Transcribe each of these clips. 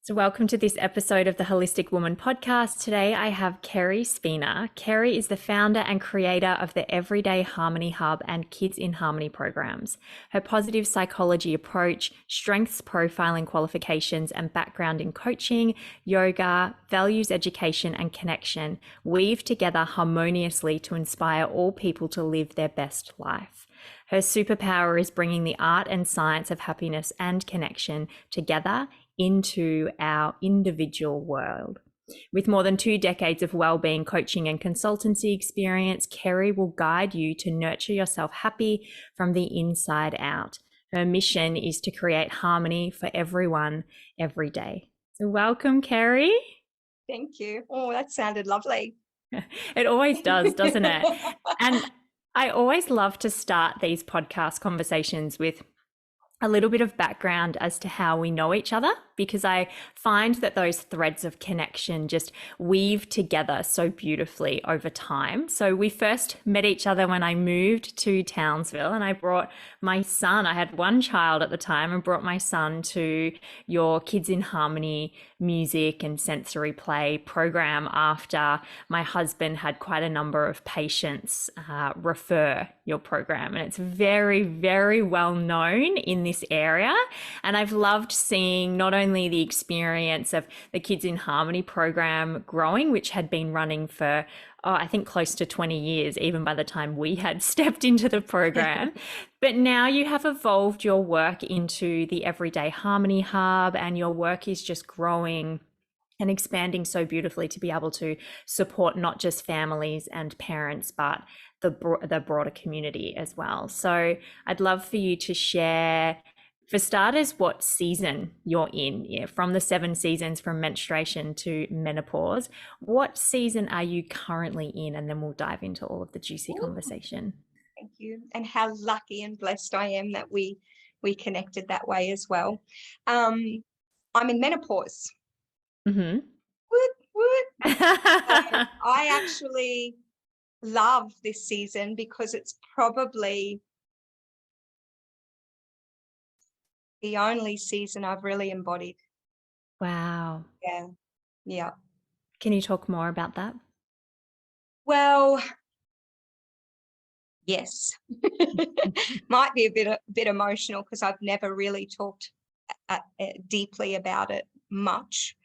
So, welcome to this episode of the Holistic Woman podcast. Today, I have Kerry Spina. Kerry is the founder and creator of the Everyday Harmony Hub and Kids in Harmony programs. Her positive psychology approach, strengths profiling qualifications, and background in coaching, yoga, values education, and connection weave together harmoniously to inspire all people to live their best life. Her superpower is bringing the art and science of happiness and connection together into our individual world. With more than 2 decades of wellbeing coaching and consultancy experience, Kerry will guide you to nurture yourself happy from the inside out. Her mission is to create harmony for everyone every day. So welcome, Kerry. Thank you. Oh, that sounded lovely. It always does, doesn't it? And I always love to start these podcast conversations with a little bit of background as to how we know each other, because I find that those threads of connection just weave together so beautifully over time. So we first met each other when I moved to Townsville, and I brought my son, I had one child at the time, and brought my son to your Kids in Harmony music and sensory play program after my husband had quite a number of patients refer your program. And it's very, very well known in this area. And I've loved seeing not only the experience of the Kids in Harmony program growing, which had been running for I think close to 20 years, even by the time we had stepped into the program. But now you have evolved your work into the Everyday Harmony Hub, and your work is just growing and expanding so beautifully to be able to support not just families and parents, but the broader community as well. So I'd love for you to share, for starters, what season you're in, from the 7 seasons from menstruation to menopause. What season are you currently in? And then we'll dive into all of the juicy conversation. Thank you. And how lucky and blessed I am that we connected that way as well. I'm in menopause. Mm-hmm. Woot. I actually love this season because it's probably the only season I've really embodied. Wow. Yeah. Can you talk more about that? Well, yes. Might be a bit emotional because I've never really talked deeply about it much.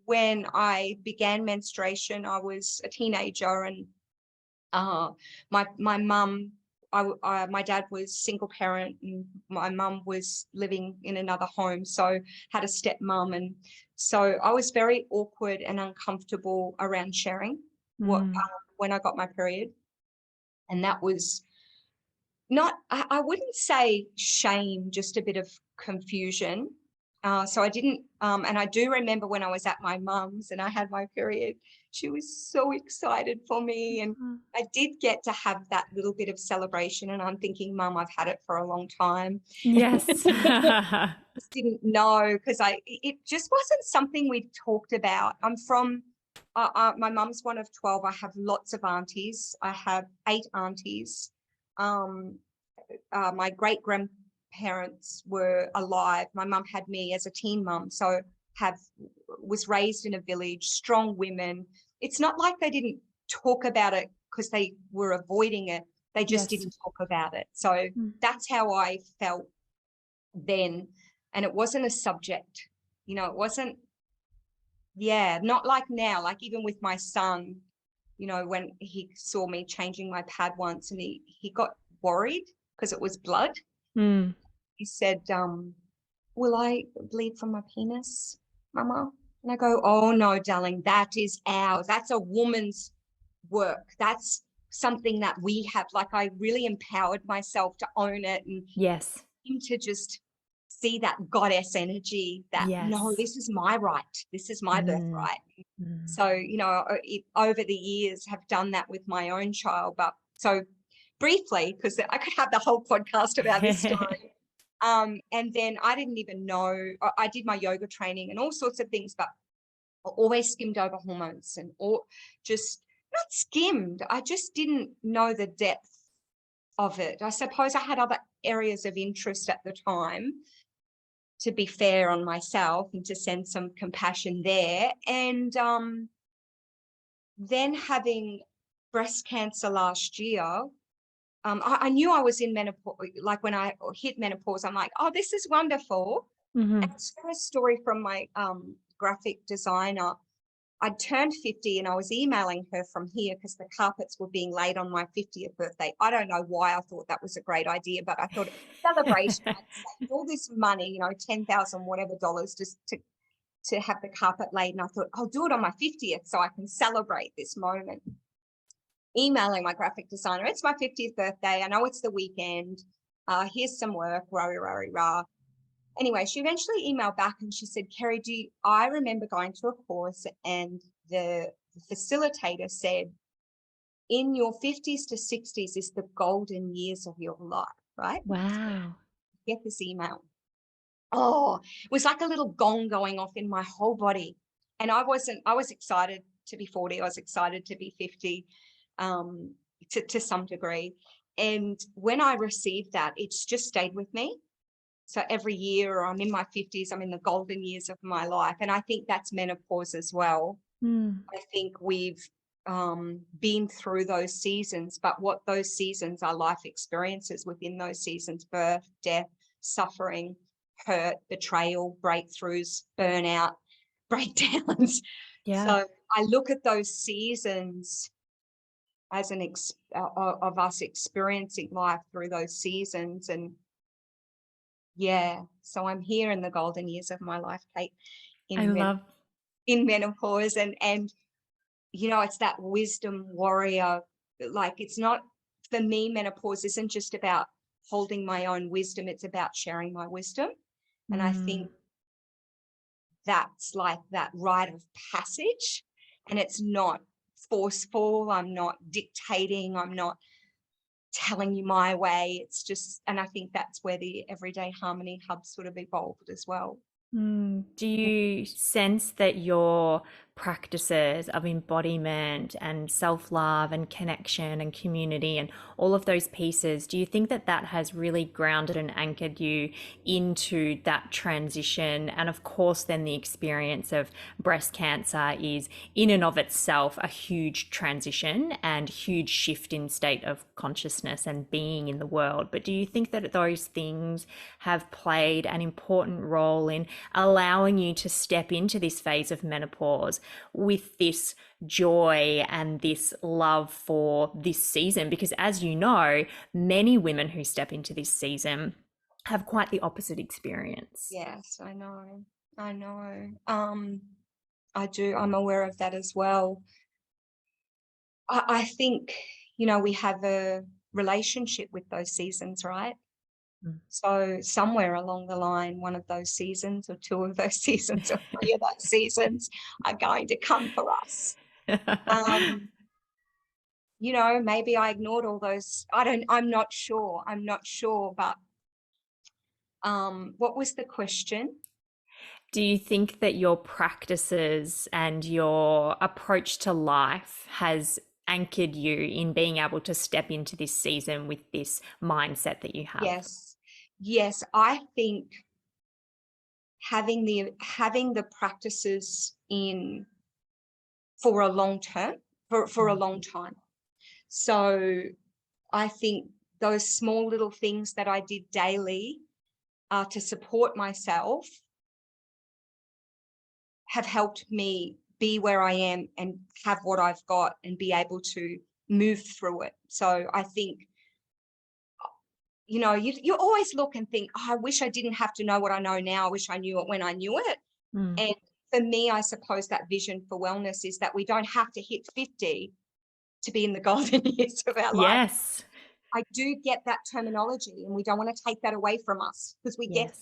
When I began menstruation, I was a teenager, and my mum, my dad was single parent, and my mum was living in another home, so had a stepmom, and so I was very awkward and uncomfortable around sharing when I got my period, and that was not, I wouldn't say shame, just a bit of confusion. So I didn't, and I do remember when I was at my mum's and I had my period, she was so excited for me. And I did get to have that little bit of celebration. And I'm thinking, Mum, I've had it for a long time. Yes. Just didn't know, because it just wasn't something we'd talked about. I'm from, my mum's one of 12. I have lots of aunties. I have 8 aunties. My great-grandparents were alive. My mum had me as a teen mum, so was raised in a village, strong women. It's not like they didn't talk about it because they were avoiding it. They just didn't talk about it. So that's how I felt then. And it wasn't a subject, it wasn't, not like now, like even with my son, when he saw me changing my pad once, and he got worried because it was blood. He said, will I bleed from my penis, Mama? And I go, oh no, darling, that is ours. That's a woman's work. That's something that we have. Like, I really empowered myself to own it, and him to just see that goddess energy that, no, this is my right. This is my birthright. So, over the years have done that with my own child. But so briefly, because I could have the whole podcast about this story. And then I didn't even know, I did my yoga training and all sorts of things, but I always skimmed over hormones, and just not skimmed. I just didn't know the depth of it. I suppose I had other areas of interest at the time. to be fair on myself and to send some compassion there. And then having breast cancer last year, I knew I was in menopause. Like when I hit menopause, I'm like, oh, this is wonderful. Mm-hmm. And it's a story from my graphic designer. I'd turned 50 and I was emailing her from here because the carpets were being laid on my 50th birthday. I don't know why I thought that was a great idea, but I thought it was a celebration. I'd saved all this money, 10,000 whatever dollars just to have the carpet laid. And I thought, I'll do it on my 50th so I can celebrate this moment. Emailing my graphic designer, it's my 50th birthday. I know it's the weekend. Here's some work, rah, rah, rah, rah. Anyway, she eventually emailed back and she said, Kerry, I remember going to a course and the facilitator said, in your 50s to 60s is the golden years of your life, right? Wow. Get this email. Oh, it was like a little gong going off in my whole body. And I was excited to be 40. I was excited to be 50 to some degree. And when I received that, it's just stayed with me. So every year I'm in my 50s, I'm in the golden years of my life. And I think that's menopause as well. I think we've been through those seasons, but what those seasons are life experiences within those seasons: birth, death, suffering, hurt, betrayal, breakthroughs, burnout, breakdowns. Yeah. So I look at those seasons as of us experiencing life through those seasons. And yeah, so I'm here in the golden years of my life, Kate, in menopause, and it's that wisdom warrior. Like, it's not, for me, menopause isn't just about holding my own wisdom, it's about sharing my wisdom. And I think that's like that rite of passage, and it's not forceful. I'm not dictating, I'm not telling you my way. It's just, and I think that's where the Everyday Harmony Hub sort of evolved as well. Do you sense that your practices of embodiment and self-love and connection and community and all of those pieces, do you think that that has really grounded and anchored you into that transition? And of course, then the experience of breast cancer is in and of itself a huge transition and huge shift in state of consciousness and being in the world. But do you think that those things have played an important role in allowing you to step into this phase of menopause with this joy and this love for this season? Because as you know, many women who step into this season have quite the opposite experience. Yes, I know. I do. I'm aware of that as well. I think, we have a relationship with those seasons, right? So somewhere along the line, one of those seasons or two of those seasons or three of those seasons are going to come for us. Maybe I ignored all those. I'm not sure, but what was the question? Do you think that your practices and your approach to life has anchored you in being able to step into this season with this mindset that you have? Yes. I think having the practices in for a long term, for a long time. So I think those small little things that I did daily to support myself have helped me be where I am and have what I've got and be able to move through it. So I think, you always look and think, I wish I didn't have to know what I know now. I wish I knew it when I knew it. And for me, I suppose that vision for wellness is that we don't have to hit 50 to be in the golden years of our life. Yes. I do get that terminology, and we don't want to take that away from us because we get it.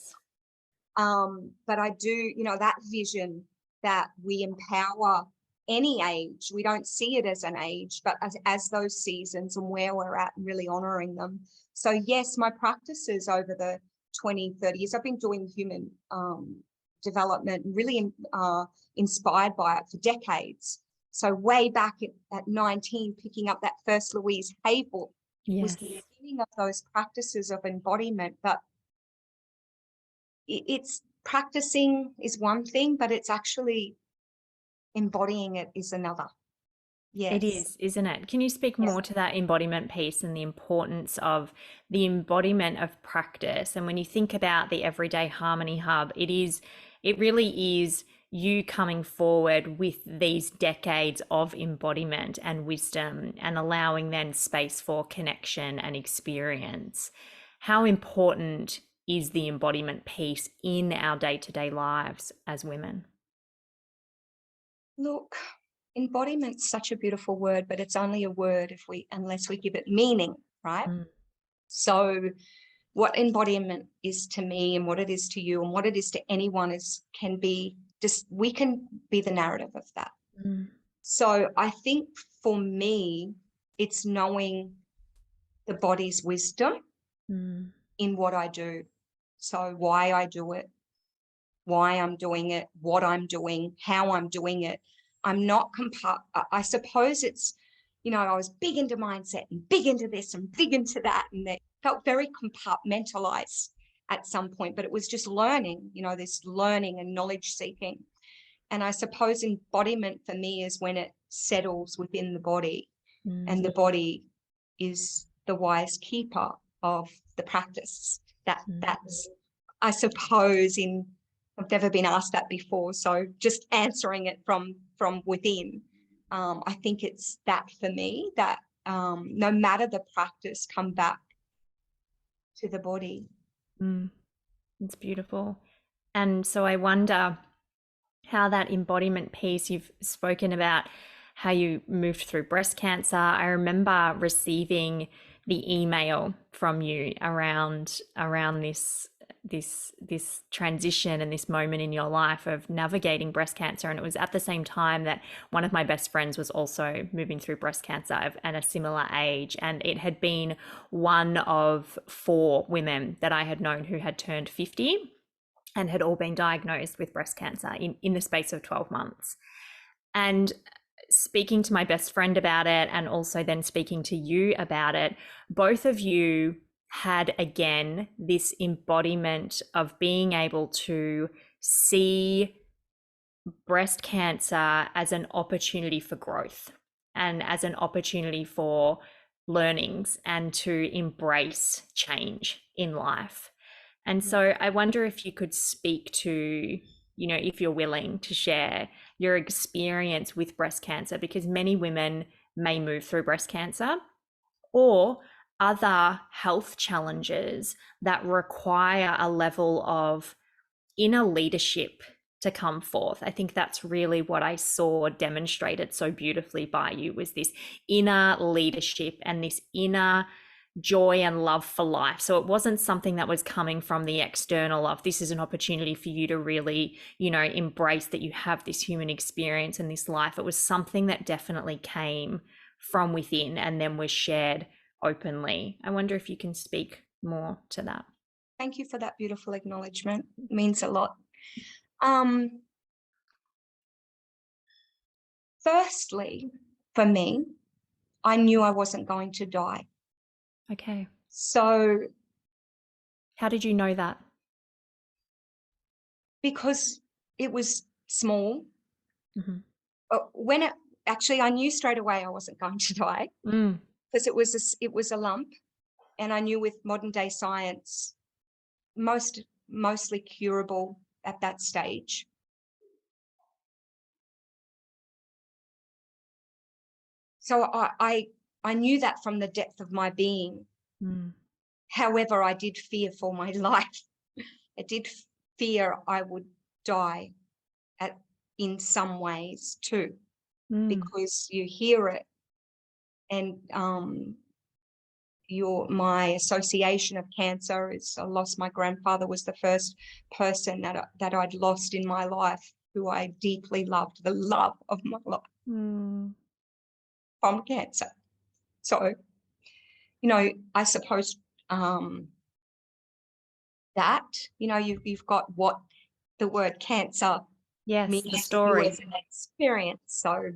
But I do, that vision that we empower any age. We don't see it as an age, but as those seasons and where we're at, and really honoring them. So yes, my practices over the 20, 30 years, I've been doing human development, really inspired by it for decades. So way back at 19, picking up that first Louise Hay book was the beginning of those practices of embodiment. But it's practicing is one thing, but it's actually embodying it is another. It Yes. is, isn't it? Can you speak Yes. more to that embodiment piece and the importance of the embodiment of practice? And when you think about the Everyday Harmony Hub, it really is you coming forward with these decades of embodiment and wisdom and allowing then space for connection and experience. How important is the embodiment piece in our day-to-day lives as women? Look, embodiment's such a beautiful word, but it's only a word unless we give it meaning, right? Mm, So what embodiment is to me and what it is to you and what it is to anyone we can be the narrative of that. mm, So I think for me, it's knowing the body's wisdom mm, in what I do. So why I do it, why I'm doing it, what I'm doing, how I'm doing it. I'm not I suppose it's, I was big into mindset and big into this and big into that, and it felt very compartmentalized at some point, but it was just learning, this learning and knowledge seeking. And I suppose embodiment for me is when it settles within the body, and the body is the wise keeper of the practice. That's, I suppose, I've never been asked that before, so just answering it from within. I think it's that for me, that no matter the practice, come back to the body. mm. It's beautiful. And so I wonder how that embodiment piece, you've spoken about how you moved through breast cancer. I remember receiving the email from you around this transition and this moment in your life of navigating breast cancer. And it was at the same time that one of my best friends was also moving through breast cancer at a similar age. And it had been one of 4 women that I had known who had turned 50 and had all been diagnosed with breast cancer in the space of 12 months. And speaking to my best friend about it, and also then speaking to you about it, both of you had again this embodiment of being able to see breast cancer as an opportunity for growth and as an opportunity for learnings and to embrace change in life. And so I wonder if you could speak to, if you're willing to share your experience with breast cancer, because many women may move through breast cancer or other health challenges that require a level of inner leadership to come forth. I think that's really what I saw demonstrated so beautifully by you, was this inner leadership and this inner joy and love for life. So it wasn't something that was coming from the external of, this is an opportunity for you to really, embrace that you have this human experience and this life. It was something that definitely came from within and then was shared openly. I wonder if you can speak more to that. Thank you for that beautiful acknowledgement. It means a lot. Firstly, for me, I knew I wasn't going to die. Okay. So How did you know that? because it was small, Mm-hmm. I knew straight away I wasn't going to die, because it was a lump, and I knew with modern day science, mostly curable at that stage. So I knew that from the depth of my being. However, I did fear for my life. I did fear I would die in some ways too, because you hear it, and my association of cancer is, I lost my grandfather, was the first person that I'd lost in my life who I deeply loved, the love of my life, from cancer. So, I suppose that, you've got what the word cancer Yes, means the to you story. as an experience. So,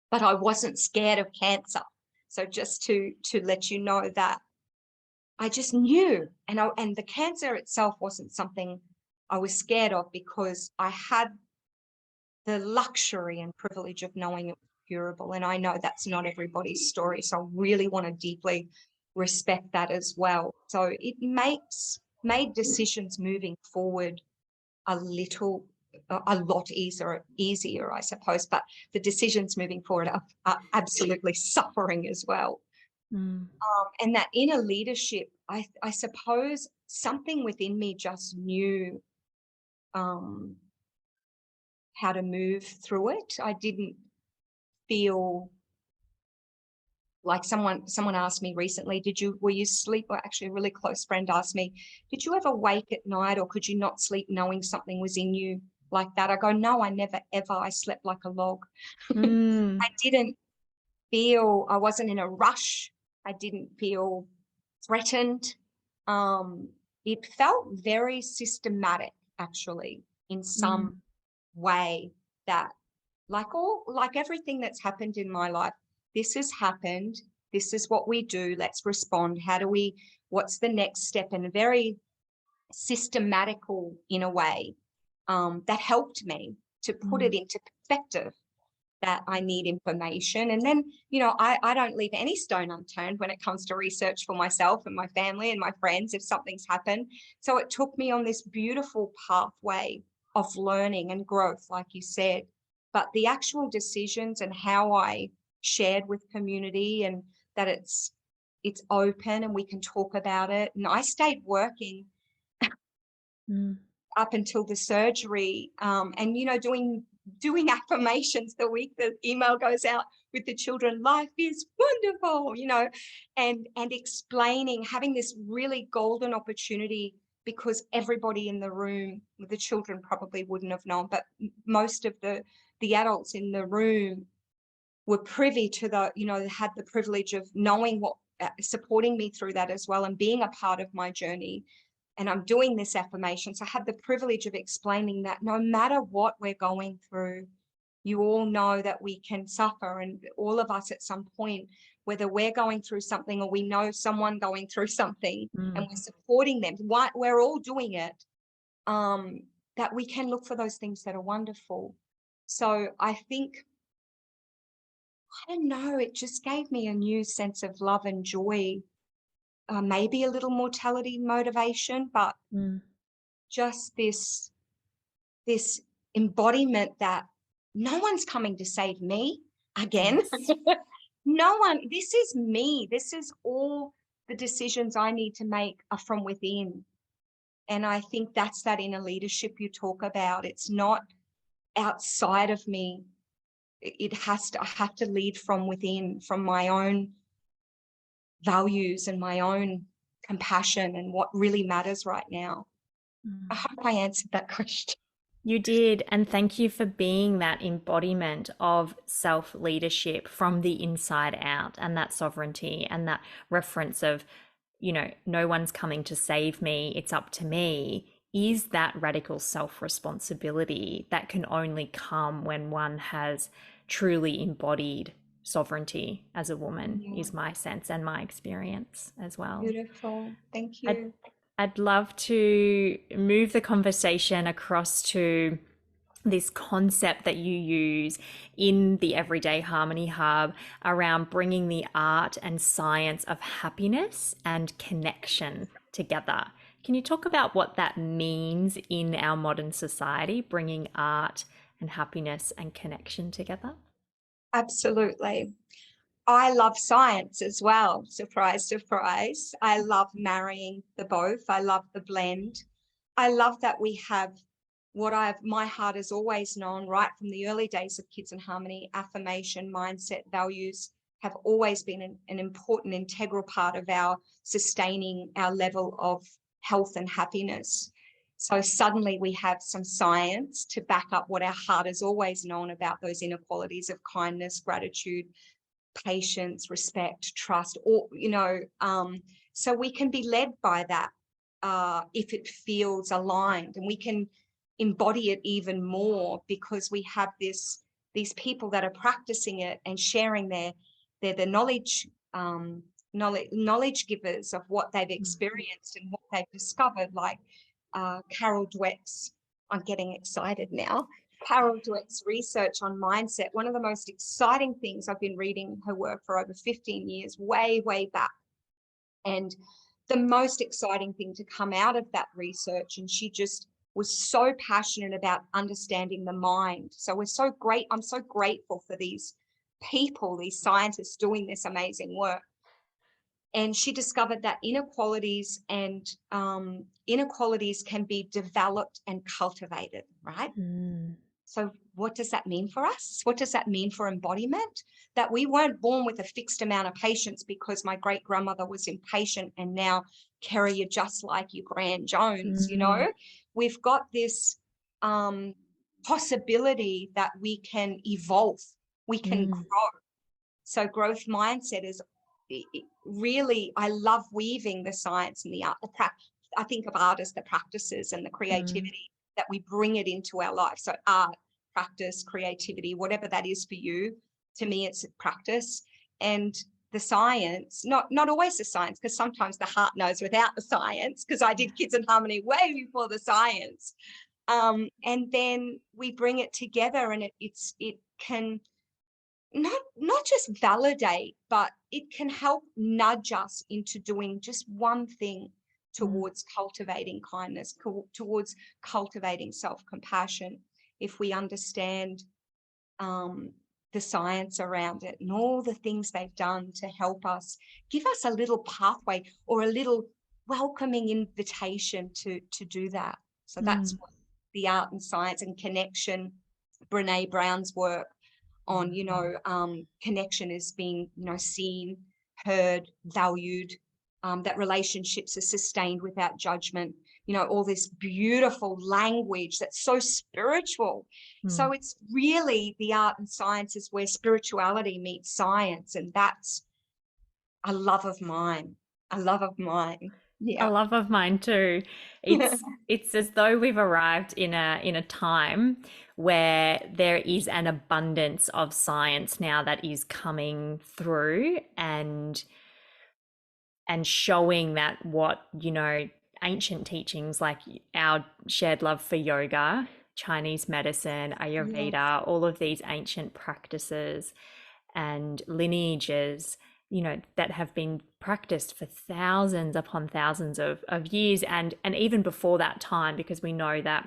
but I wasn't scared of cancer. So just to let you know that I just knew, and the cancer itself wasn't something I was scared of, because I had the luxury and privilege of knowing it was curable. And I know that's not everybody's story. So I really want to deeply respect that as well. So it made decisions moving forward a lot easier, I suppose. But the decisions moving forward are absolutely suffering as well. And that inner leadership, I suppose something within me just knew how to move through it. I didn't feel like someone asked me recently, were you sleep? Or actually a really close friend asked me, did you ever wake at night, or could you not sleep knowing something was in you like that? I go, no, I never, ever. I slept like a log. I didn't feel, I wasn't in a rush. I didn't feel threatened. It felt very systematic, actually, in some way, that like everything that's happened in my life, this has happened, this is what we do, let's respond. What's the next step? And very systematical in a way, that helped me to put it into perspective, that I need information. And then, I don't leave any stone unturned when it comes to research for myself and my family and my friends if something's happened. So it took me on this beautiful pathway of learning and growth, like you said. But the actual decisions and how I shared with community, and that it's open and we can talk about it. And I stayed working up until the surgery, and doing affirmations the week the email goes out with the children, life is wonderful, and explaining, having this really golden opportunity, because everybody in the room, the children probably wouldn't have known, but most of the adults in the room were privy to had the privilege of knowing what, supporting me through that as well, and being a part of my journey. And I'm doing this affirmation. So I had the privilege of explaining that no matter what we're going through, you all know that we can suffer, and all of us at some point, whether we're going through something or we know someone going through something, and we're supporting them, we're all doing it, that we can look for those things that are wonderful. So I think, I don't know, it just gave me a new sense of love and joy. Maybe a little mortality motivation, but just this embodiment that no one's coming to save me again. Yes. No one. This is me. This is all the decisions I need to make are from within. And I think that's that inner leadership you talk about. It's not outside of me. I have to lead from within, from my own values and my own compassion and what really matters right now. I hope I answered that question. You did. And thank you for being that embodiment of self-leadership from the inside out, and that sovereignty, and that reference of, no one's coming to save me, it's up to me, is that radical self-responsibility that can only come when one has truly embodied sovereignty as a woman, is my sense and my experience as well. Beautiful. Thank you. I'd love to move the conversation across to this concept that you use in the Everyday Harmony Hub around bringing the art and science of happiness and connection together. Can you talk about what that means in our modern society, bringing art and happiness and connection together? Absolutely. I love science as well. Surprise, surprise. I love marrying the both. I love the blend. I love that we have my heart has always known right from the early days of Kids in Harmony. Affirmation, mindset, values have always been an important, integral part of our sustaining our level of health and happiness. So suddenly we have some science to back up what our heart has always known about those inner qualities of kindness, gratitude, patience, respect, trust, or, so we can be led by that if it feels aligned, and we can embody it even more because we have these people that are practicing it and sharing they're the knowledge givers of what they've experienced and what they've discovered. Like Carol Dweck's, I'm getting excited now, Carol Dweck's research on mindset. One of the most exciting things, I've been reading her work for over 15 years, way, way back. And the most exciting thing to come out of that research, and she just was so passionate about understanding the mind. So I'm so grateful for these people, these scientists doing this amazing work. And she discovered that inequalities can be developed and cultivated, right? So what does that mean for us? What does that mean for embodiment? That we weren't born with a fixed amount of patience because my great-grandmother was impatient, and now, Kerry, you're just like your Gran Jones, you know? We've got this possibility that we can evolve, we can grow. So growth mindset is really, I love weaving the science and the art. I think of art as the practices and the creativity that we bring it into our life. So art, practice, creativity, whatever that is for you. To me, it's practice. And the science, not always the science, because sometimes the heart knows without the science, because I did Kids in Harmony way before the science. And then we bring it together, and it can not just validate, but it can help nudge us into doing just one thing towards cultivating kindness, towards cultivating self-compassion, if we understand the science around it and all the things they've done to help us, give us a little pathway or a little welcoming invitation to do that. So that's what the art and science and connection, Brene Brown's work on, connection is being, seen, heard, valued, that relationships are sustained without judgment, all this beautiful language that's so spiritual. So it's really the art and science is where spirituality meets science. And that's a love of mine. Yeah. A love of mine too. It's as though we've arrived in a time where there is an abundance of science now that is coming through and showing that what, ancient teachings like our shared love for yoga, Chinese medicine, Ayurveda, all of these ancient practices and lineages, that have been practiced for thousands upon thousands of years, and even before that time, because we know that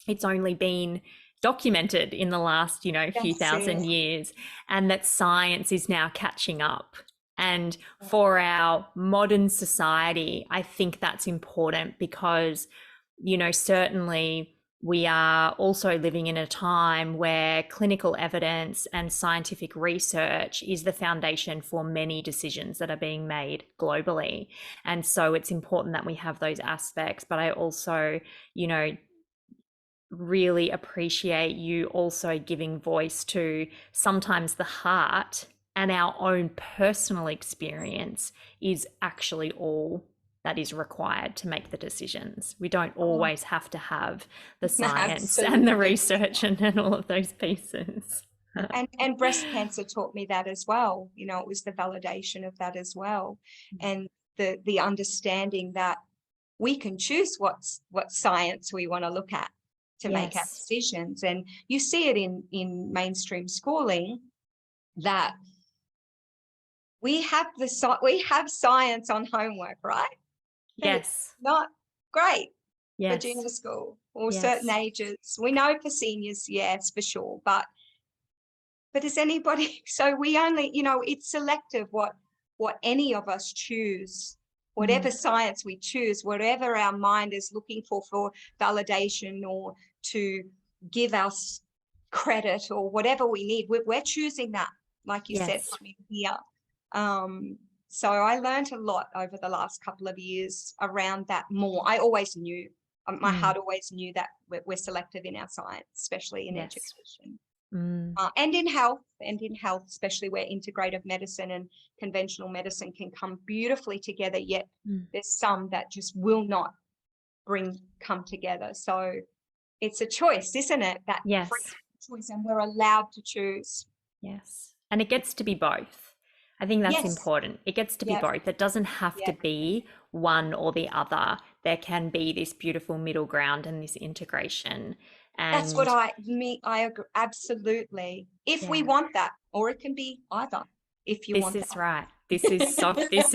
it's only been documented in the last, few thousand years, and that science is now catching up. And for our modern society, I think that's important because, certainly we are also living in a time where clinical evidence and scientific research is the foundation for many decisions that are being made globally. And so it's important that we have those aspects. But I also, really appreciate you also giving voice to sometimes the heart, and our own personal experience is actually all that is required to make the decisions. We don't always have to have the science and the research and all of those pieces. And breast cancer taught me that as well. It was the validation of that as well. And the understanding that we can choose what science we want to look at to make our decisions. And you see it in mainstream schooling that we have science on homework, right? Yes. Not great for junior school or certain ages. We know for seniors, yes, for sure. But is anybody, so we only, it's selective what any of us choose, whatever science we choose, whatever our mind is looking for validation or to give us credit or whatever we need, we're choosing that, like you said, coming here. So I learned a lot over the last couple of years around that more. I always knew, my heart always knew that we're selective in our science, especially in education. And in health, especially where integrative medicine and conventional medicine can come beautifully together, yet there's some that just will not come together. So it's a choice, isn't it? That free choice, and we're allowed to choose. Yes. And it gets to be both. I think that's important. It gets to be both. It doesn't have to be one or the other. there can be this beautiful middle ground and this integration. That's what And I agree. Absolutely. If we yeah, want that, or it can be either, if you this want is that. right. This is soft. This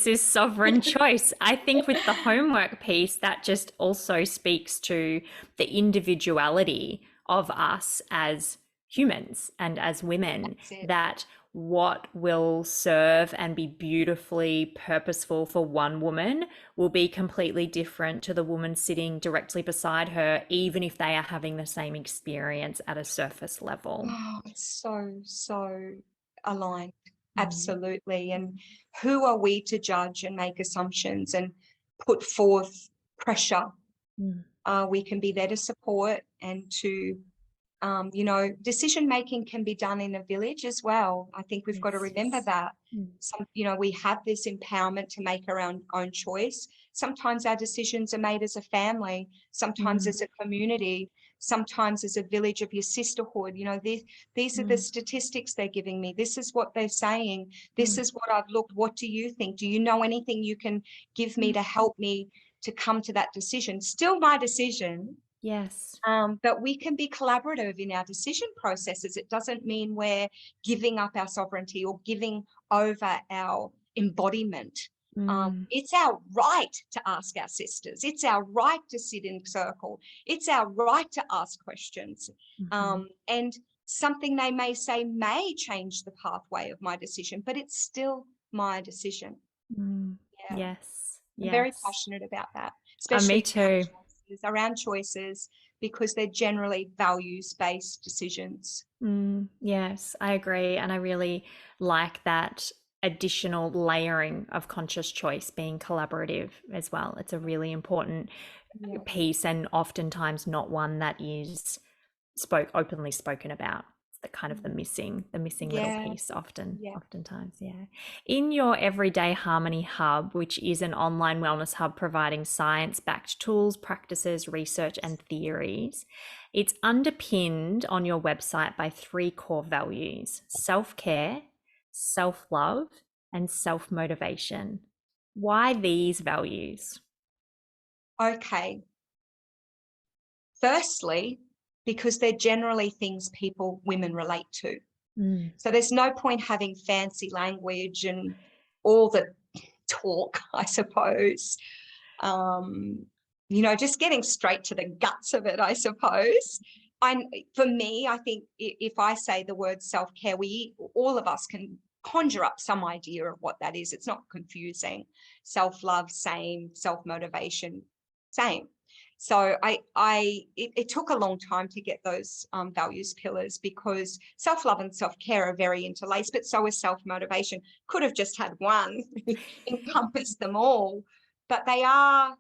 is sovereign choice. I think with the homework piece, that just also speaks to the individuality of us as humans and as women, That's it. that what will serve and be beautifully purposeful for one woman will be completely different to the woman sitting directly beside her, even if they are having the same experience at a surface level. Oh, it's so aligned. Mm. Absolutely. And who are we to judge and make assumptions and put forth pressure? Mm. We can be there to support and to, decision making can be done in a village as well. I think we've got to Yes. remember that. Mm. We have this empowerment to make our own choice. Sometimes our decisions are made as a family, sometimes Mm. as a community, sometimes as a village of your sisterhood. These are the Mm. statistics they're giving me. This is what they're saying. This Mm. is what I've looked. What do you think? Do you know anything you can give me Mm. to help me to come to that decision? Still my decision. Yes. But we can be collaborative in our decision processes. It doesn't mean we're giving up our sovereignty or giving over our embodiment. Mm. It's our right to ask our sisters. It's our right to sit in circle. It's our right to ask questions. Mhm. And something they may say may change the pathway of my decision, but it's still my decision. Mm. Yeah. Yes. I'm very Yes. passionate about that, Me especially too. around choices, because they're generally values-based decisions. Yes, I agree. And I really like that additional layering of conscious choice being collaborative as well. It's a really important Yeah. piece, and oftentimes not one that is openly spoken about. It's the kind of the missing little Yeah. piece Yeah. oftentimes, yeah. In your Everyday Harmony Hub, which is an online wellness hub providing science-backed tools, practices, research, and theories, it's underpinned on your website by three core values: self-care, self-love, and self-motivation. Why these values? Okay. Firstly, because they're generally things women relate to. Mm. So there's no point having fancy language and all the talk, I suppose. Just getting straight to the guts of it, I suppose. For me, I think if I say the word self-care, all of us can conjure up some idea of what that is. It's not confusing. Self-love, same. Self-motivation, same. So it took a long time to get those values pillars, because self-love and self-care are very interlaced, but so is self-motivation. Could have just had one encompass them all, but they are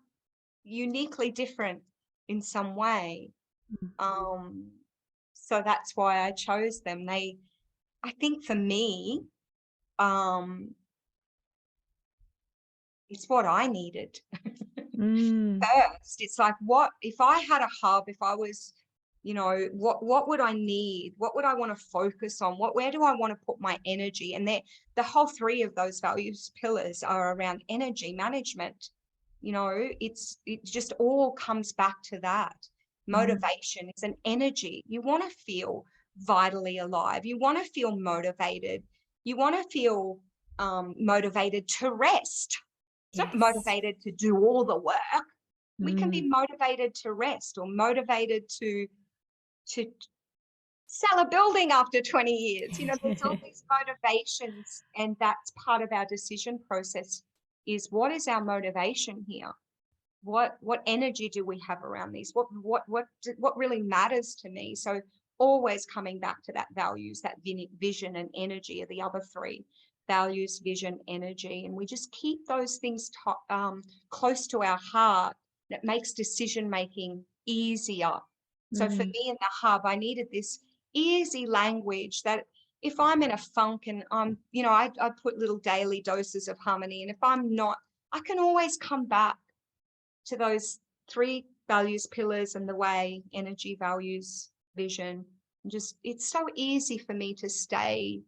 uniquely different in some way. So that's why I chose them. I think for me, it's what I needed. Mm. First, it's like, what if I had a hub, if I was, what would I need? What would I want to focus on? Where do I want to put my energy? And the whole three of those values pillars are around energy management. It just all comes back to that. Motivation is an energy. You want to feel vitally alive. You want to feel motivated. You want to feel motivated to rest. It's not Yes. motivated to do all the work. We can Mm. be motivated to rest, or motivated to sell a building after 20 years. There's all these motivations, and that's part of our decision process, is what is our motivation here? What energy do we have around these? What really matters to me? So always coming back to that values, that vision and energy are the other three: values, vision, energy. And we just keep those things close to our heart. That makes decision making easier. So for Mm. me in the hub, I needed this easy language that if I'm in a funk and I put little daily doses of harmony. And if I'm not, I can always come back to those three values pillars and the way: energy, values, vision. It's so easy for me to stay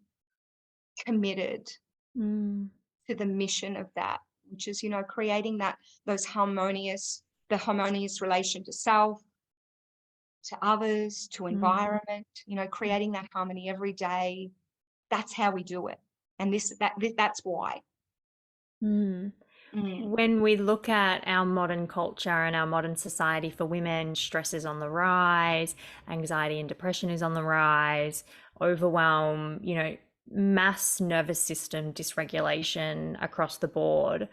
committed Mm. to the mission of that. which is, creating the harmonious relation to self, to others, to environment, creating that harmony every day. That's how we do it. And that's why. When we look at our modern culture and our modern society for women, stress is on the rise, anxiety and depression is on the rise, overwhelm, mass nervous system dysregulation across the board.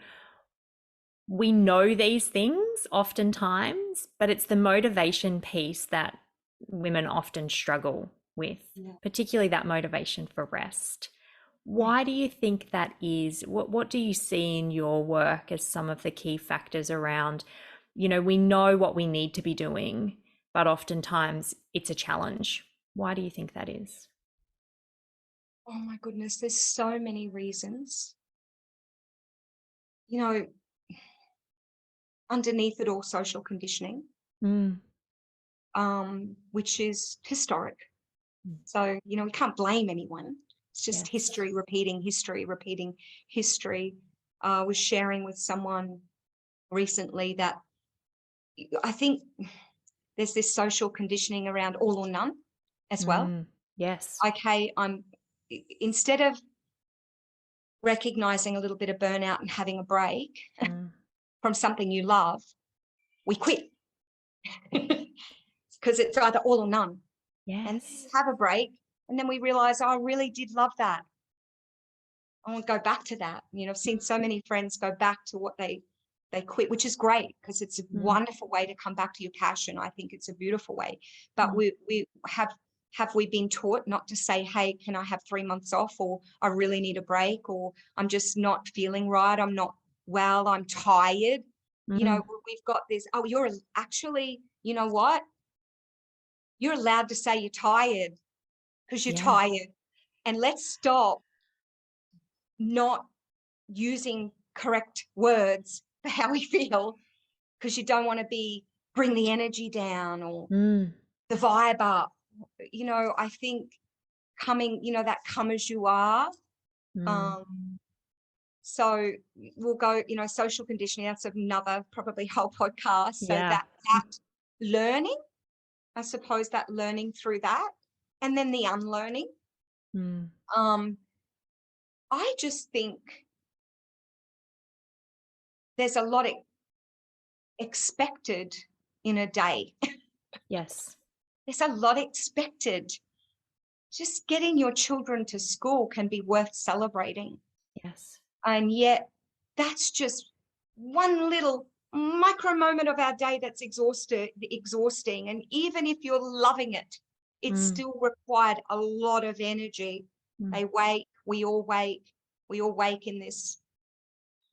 We know these things oftentimes, but it's the motivation piece that women often struggle with, particularly that motivation for rest. Why do you think that is? What do you see in your work as some of the key factors around, we know what we need to be doing, but oftentimes it's a challenge. Why do you think that is? Oh my goodness, there's so many reasons. Underneath it all, social conditioning, which is historic. So, we can't blame anyone. It's just history repeating history. I was sharing with someone recently that I think there's this social conditioning around all or none as well. Yes. Okay, instead of recognizing a little bit of burnout and having a break from something you love, we quit because it's either all or none. Yes. And have a break, and then we realize, I really did love that. I want to go back to that. I've seen so many friends go back to what they quit, which is great because it's a wonderful way to come back to your passion. I think it's a beautiful way. But we have we been taught not to say, hey, can I have 3 months off, or I really need a break, or I'm just not feeling right, I'm not well, I'm tired. We've got this, you're actually, you know what? You're allowed to say you're tired because you're tired. And let's stop not using correct words for how we feel, because you don't want to bring the energy down or the vibe up. I think that come as you are. So we'll go, social conditioning, that's another probably whole podcast. So that learning, I suppose, that learning through that, and then the unlearning. I just think there's a lot expected in a day. Yes. There's a lot expected. Just getting your children to school can be worth celebrating. Yes. And yet that's just one little micro moment of our day that's exhausting. And even if you're loving it, it's still required a lot of energy. They wake, we all wake in this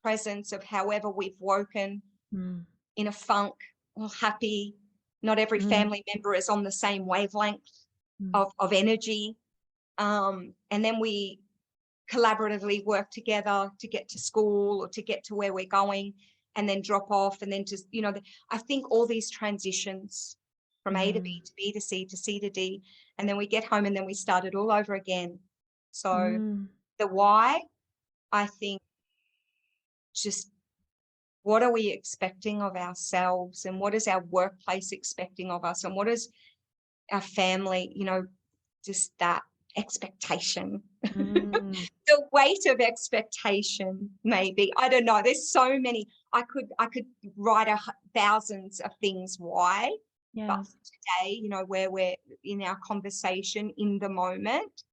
presence of however we've woken, in a funk or happy. Not every family member is on the same wavelength of energy. And then we collaboratively work together to get to school or to get to where we're going, and then drop off. And then just, I think all these transitions from A to B to B to C to C to D, and then we get home and then we start it all over again. So the why, I think, just what are we expecting of ourselves, and what is our workplace expecting of us, and what is our family, just that expectation. The weight of expectation, maybe. I don't know. There's so many. I could write thousands of things why. But today, where we're in our conversation in the moment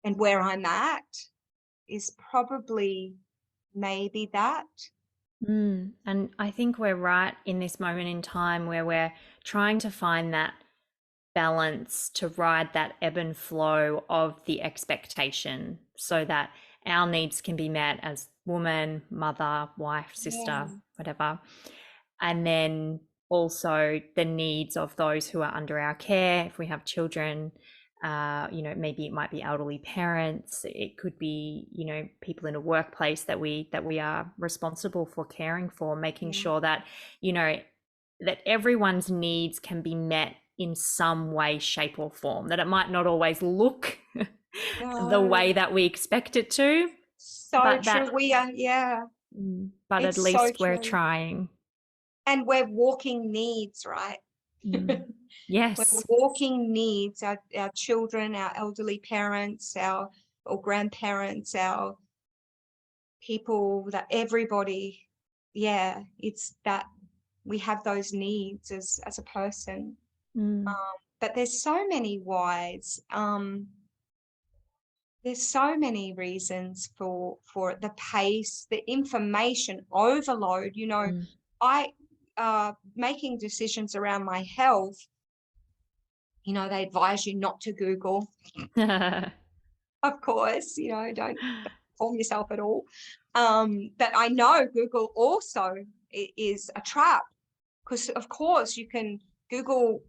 and where I'm at is probably maybe that. And I think we're right in this moment in time where we're trying to find that balance to ride that ebb and flow of the expectation so that our needs can be met as woman, mother, wife, sister, whatever. And then also the needs of those who are under our care. If we have children, maybe it might be elderly parents. It could be, people in a workplace that we are responsible for caring for, making sure that, that everyone's needs can be met in some way, shape or form, that it might not always look the way that we expect it to. So true. We are, But at It's so least we're true. trying. And we're walking needs, right? Mm. We're Yes. walking needs, our children, our elderly parents, our or grandparents, our people, that everybody, yeah, it's that we have those needs as a person. Mm. But there's so many whys. There's so many reasons for the pace, the information overload. You know, Mm. I making decisions around my health. You know, they advise you not to Google, of course. You know, don't inform yourself at all. But I know Google also is a trap, because of course you can Google.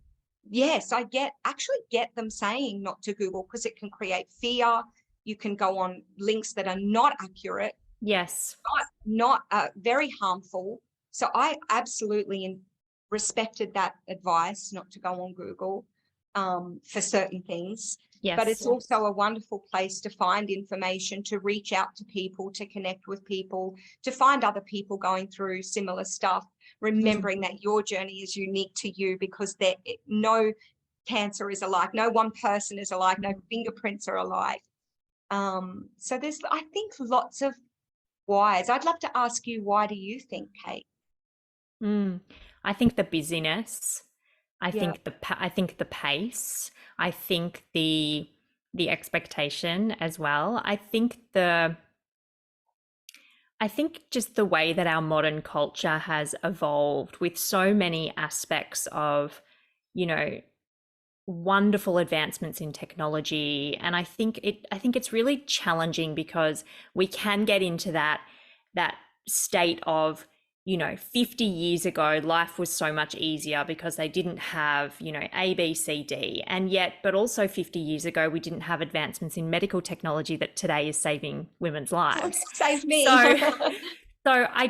Yes, I actually get them saying not to Google because it can create fear. You can go on links that are not accurate, Yes. not very harmful. So I absolutely respected that advice not to go on Google for certain things. But Yes. it's also a wonderful place to find information, to reach out to people, to connect with people, to find other people going through similar stuff, remembering that your journey is unique to you, because no cancer is alike, no one person is alike, no fingerprints are alike. So there's, I think, lots of whys. I'd love to ask you, why do you think, Kate? I think the busyness. Yeah. I think the pace. I think the expectation as well. I think just the way that our modern culture has evolved with so many aspects of, you know, wonderful advancements in technology. And I think it's really challenging because we can get into that state of, 50 years ago, life was so much easier because they didn't have, A, B, C, D. And yet, but also 50 years ago, we didn't have advancements in medical technology that today is saving women's lives. Save me. So, so I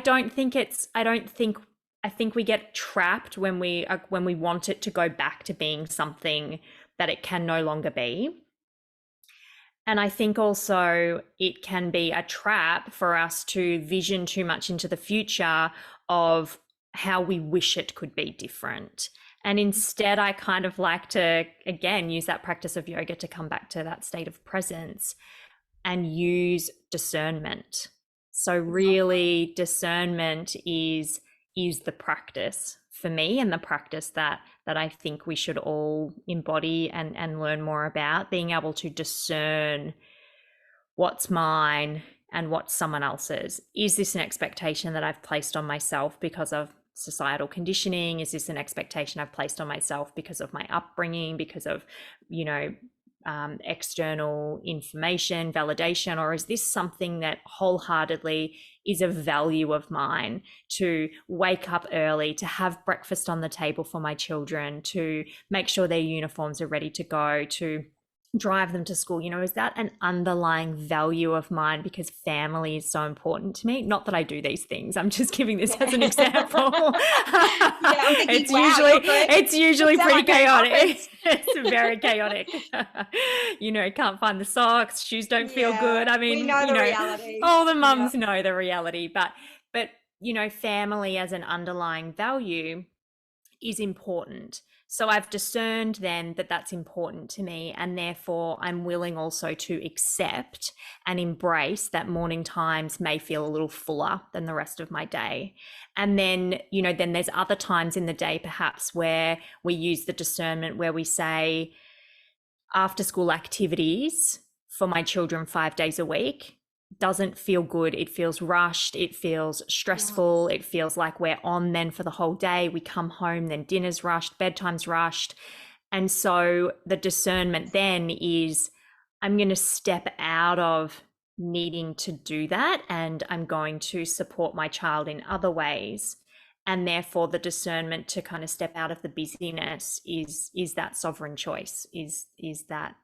think we get trapped when we want it to go back to being something that it can no longer be. And I think also it can be a trap for us to vision too much into the future of how we wish it could be different. And instead, I kind of like to, again, use that practice of yoga to come back to that state of presence and use discernment. So really, discernment is the practice for me, and the practice that I think we should all embody and learn more about, being able to discern what's mine and what's someone else's. Is this an expectation that I've placed on myself because of societal conditioning? Is this an expectation I've placed on myself because of my upbringing, because of, external information, validation, or is this something that wholeheartedly is a value of mine, to wake up early, to have breakfast on the table for my children, to make sure their uniforms are ready to go, to drive them to school? Is that an underlying value of mine because family is so important to me? Not that I do these things, I'm just giving this as an example. I'm thinking, it's usually pretty chaotic. It's very chaotic. Can't find the socks, shoes don't feel good. I mean, we know the reality. all the mums know the reality, but family as an underlying value is important. So I've discerned then that that's important to me, and therefore I'm willing also to accept and embrace that morning times may feel a little fuller than the rest of my day. And then, then there's other times in the day perhaps where we use the discernment where we say, after school activities for my children 5 days a week doesn't feel good. It feels rushed. It feels stressful. It feels like we're on then for the whole day. We come home, then dinner's rushed, bedtime's rushed. And so the discernment then is, I'm going to step out of needing to do that, and I'm going to support my child in other ways. And therefore the discernment to kind of step out of the busyness is that sovereign choice, is that,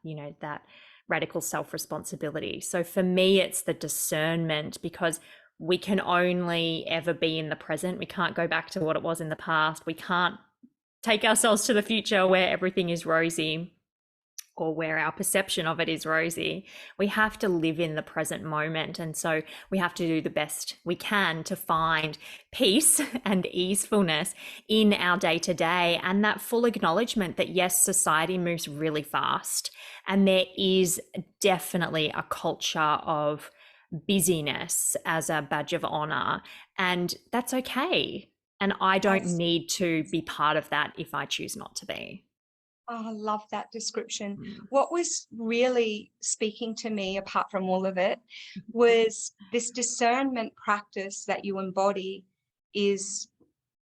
that radical self-responsibility. So for me, it's the discernment, because we can only ever be in the present. We can't go back to what it was in the past. We can't take ourselves to the future where everything is rosy. or where our perception of it is rosy. We have to live in the present moment. And so we have to do the best we can to find peace and easefulness in our day to day, and that full acknowledgement that, yes, society moves really fast. And there is definitely a culture of busyness as a badge of honor. And that's okay. And I don't need to be part of that if I choose not to be. Oh, I love that description. Mm. What was really speaking to me, apart from all of it, was this discernment practice that you embody is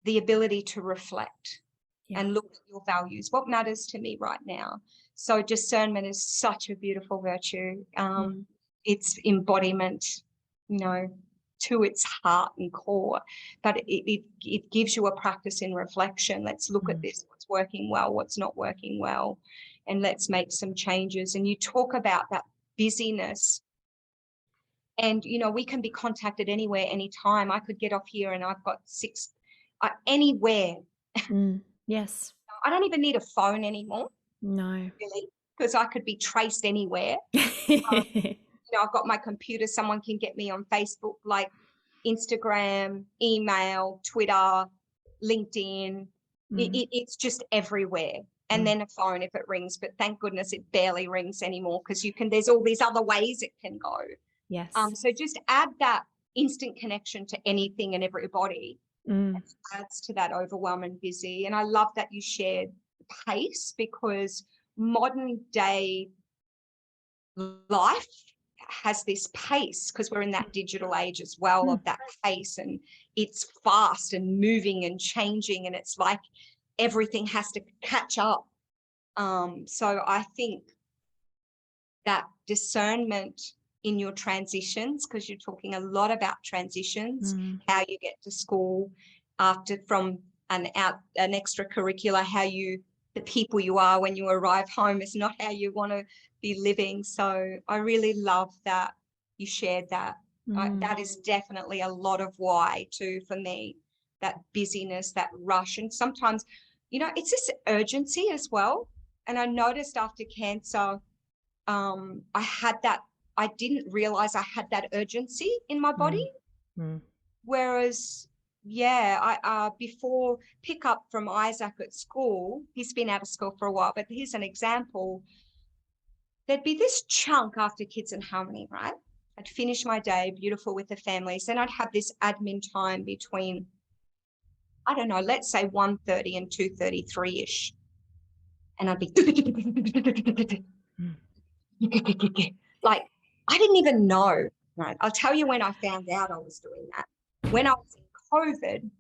the ability to reflect and look at your values. What matters to me right now? So discernment is such a beautiful virtue. It's embodiment, to its heart and core, but it gives you a practice in reflection. Let's look at this, what's working well, what's not working well, and let's make some changes. And you talk about that busyness, and we can be contacted anywhere, anytime. I could get off here and I've got anywhere. Yes. I don't even need a phone anymore. No. Really, because I could be traced anywhere. I've got my computer. Someone can get me on Facebook, like Instagram, email, Twitter, LinkedIn. It's just everywhere. And then a phone if it rings, but thank goodness it barely rings anymore, because there's all these other ways it can go. Yes. So just add that instant connection to anything and everybody. It adds to that overwhelm and busy. And I love that you shared pace, because modern day life has this pace, because we're in that digital age as well, of that pace, and it's fast and moving and changing, and it's like everything has to catch up. So I think that discernment in your transitions, because you're talking a lot about transitions, how you get to school from an extracurricular, the people you are when you arrive home is not how you want to be living. So I really love that you shared that. That is definitely a lot of why too for me, that busyness, that rush. And sometimes, it's this urgency as well. And I noticed after cancer, I didn't realize I had that urgency in my body. Whereas, before pick up from Isaac at school, he's been out of school for a while, but here's an example. There'd be this chunk after Kids in Harmony, right? I'd finish my day beautiful with the families. Then I'd have this admin time between, I don't know, let's say 1:30 and 2:33-ish. And I'd be like, I didn't even know, right? I'll tell you when I found out I was doing that. When I was in COVID,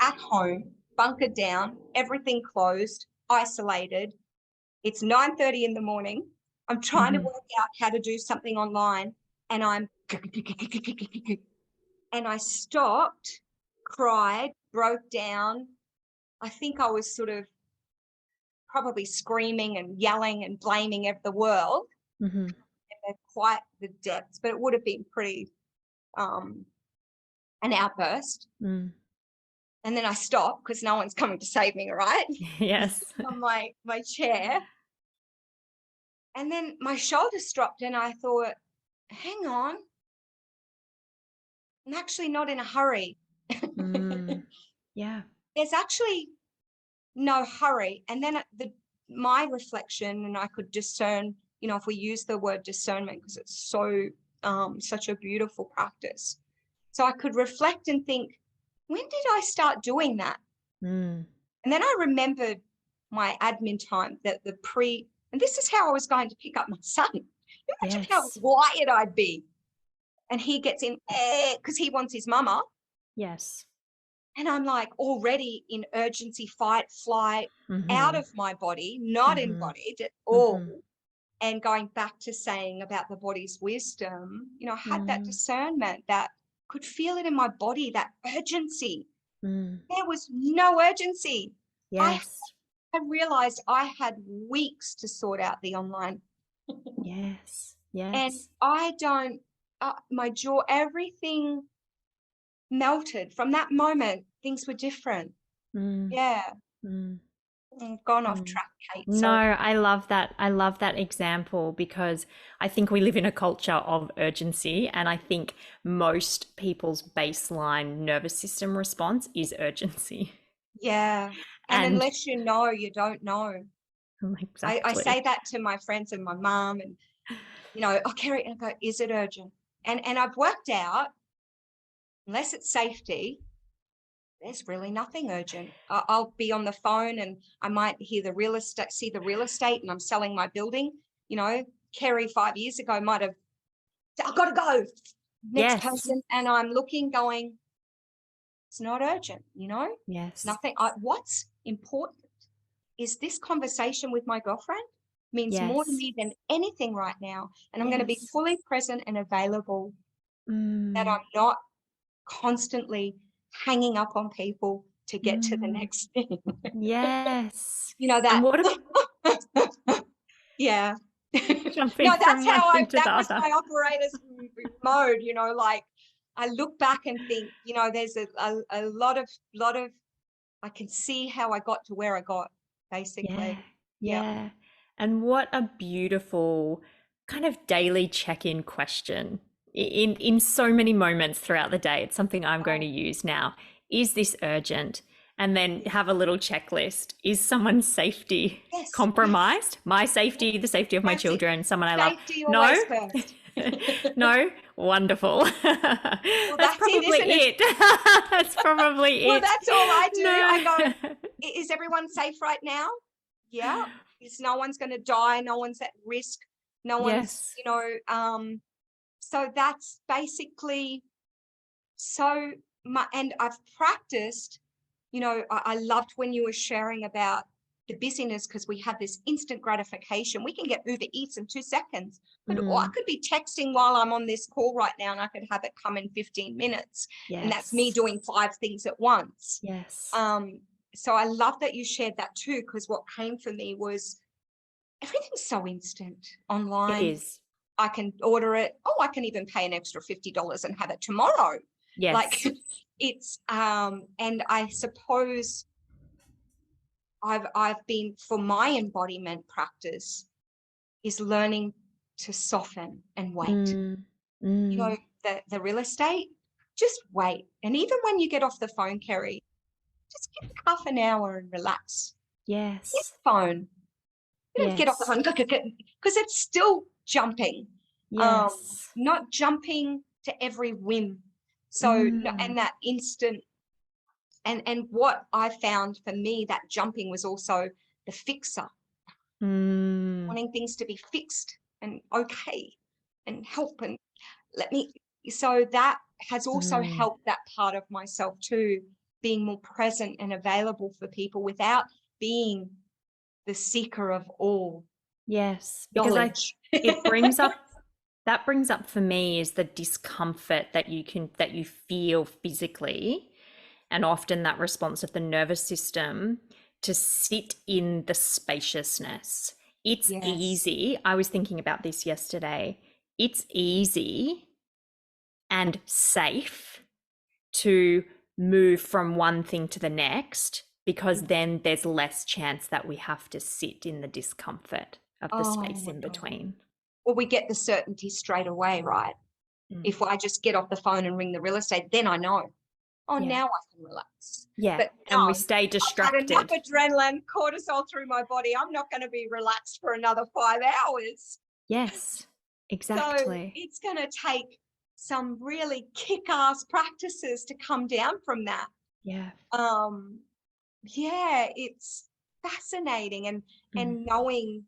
at home, bunkered down, everything closed, isolated. It's 9:30 in the morning. I'm trying to work out how to do something online, and and I stopped, cried, broke down. I think I was sort of probably screaming and yelling and blaming the world. Quite the depths, but it would have been pretty an outburst. And then I stopped, because no one's coming to save me, right? Yes. On my chair. And then my shoulders dropped, and I thought, hang on, I'm actually not in a hurry. Yeah. There's actually no hurry. And then my reflection, and I could discern, if we use the word discernment, because it's so such a beautiful practice. So I could reflect and think, when did I start doing that? And then I remembered my admin time, and this is how I was going to pick up my son. Imagine how wired I'd be. And he gets in, because he wants his mama. Yes. And I'm like already in urgency, fight, flight, out of my body, not embodied at all. And going back to saying about the body's wisdom, I had that discernment, that could feel it in my body, that urgency. There was no urgency. Yes. I realized I had weeks to sort out the online. Yes. And I don't, my jaw, everything melted. From that moment, things were different. Yeah. Gone off Mm. track, Kate. No, Sorry. I love that. I love that example because I think we live in a culture of urgency, and I think most people's baseline nervous system response is urgency. Yeah. And And unless you know, you don't know. I exactly. say that to my friends and my mom, and oh, Kerry, and I go, is it urgent? And I've worked out, unless it's safety, there's really nothing urgent. I'll be on the phone and I might see the real estate, and I'm selling my building. Kerry 5 years ago might have said, I've got to go. Next Yes. person. And I'm looking, going, it's not urgent, it's Yes. nothing. What's important is this conversation with my girlfriend means more to Yes. me than anything right now. And I'm going to be Yes. fully present and available, that Mm. I'm not constantly hanging up on people to get to the Mm. next thing. Yes. And That, what a yeah. jumping No, from one thing to that the was other. my operator's mode, like I look back and think, there's a lot of, I can see how I got to where I got, Yeah. basically. Yeah. Yeah. And what a beautiful kind of daily check-in question in so many moments throughout the day. It's something I'm going to Oh, use now. Is this urgent? And then have a little checklist. Is someone's safety yes, yes, compromised? My safety, the safety of my that's it. children, someone I love. Safety No? always first. No? Wonderful. Well, That's that's it, probably isn't it? it. That's probably Well, it. that's all I do. I go, No. is everyone safe right now? Yeah. Is no one's going to die? No one's at risk. No one's, Yes. so that's basically so much. And I've practiced, I loved when you were sharing about the busyness, because we have this instant gratification. We can get Uber Eats in 2 seconds, but I Mm. could be texting while I'm on this call right now, and I could have it come in 15 minutes. And that's me Yes. doing 5 things at once. Yes. So I love that you shared that too, because what came for me was everything's so instant It online. is. I can order it. Oh, I can even pay an extra $50 and have it tomorrow. Like Yes. it's and I suppose I've been, for my embodiment practice, is learning to soften and wait. Mm. Mm. The real estate, just wait. And even when you get off the phone, Kerry, just give it half an hour and relax. Yes, Yes. phone. You don't get off the Yes. phone because it's still jumping. Yes. Not jumping to every whim. So, Mm. and that instant, and what I found for me, that jumping was also the fixer, Mm. wanting things to be fixed and okay and help and let me. So that has also Mm. helped that part of myself too, being more present and available for people without being the seeker of all Yes. Because knowledge. it brings up that brings up for me is the discomfort that you feel physically, and often that response of the nervous system to sit in the spaciousness. It's Yes. easy. I was thinking about this yesterday. It's easy and safe to move from one thing to the next, because then there's less chance that we have to sit in the discomfort of the Oh space my in God. between. Well, we get the certainty straight away, right? Mm. If I just get off the phone and ring the real estate, then I know, oh, Yeah. now I can relax. Yeah. But And no, we stay I've had enough distracted. adrenaline, cortisol through my body. I'm not going to be relaxed for another 5 hours. Yes, So exactly. it's going to take some really kick-ass practices to come down from that. Yeah. Yeah, it's fascinating, and Mm. knowing,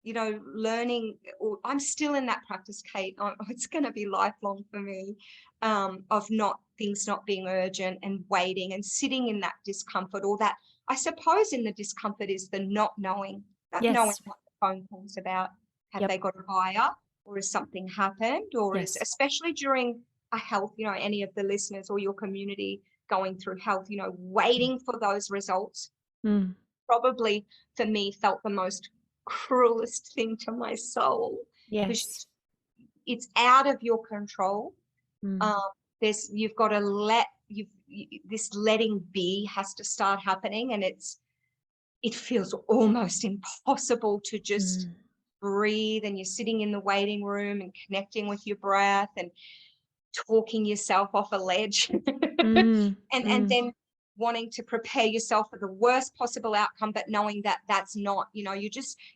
learning. I'm still in that practice, Kate. It's going to be lifelong for me, of things not being urgent and waiting and sitting in that discomfort, or that, I suppose, in the discomfort is the not knowing Yes. what the phone call's about. Have they Yep. got a buyer, or has something happened, or is, Yes. especially during a health, any of the listeners or your community going through health, waiting for those results, Mm. probably for me felt the most cruelest thing to my soul, Yes. because it's out of your control. Mm. Um, you've got to this letting be has to start happening, and it feels almost impossible to just breathe, and you're sitting in the waiting room and connecting with your breath and talking yourself off a ledge and then wanting to prepare yourself for the worst possible outcome, but knowing that that's not,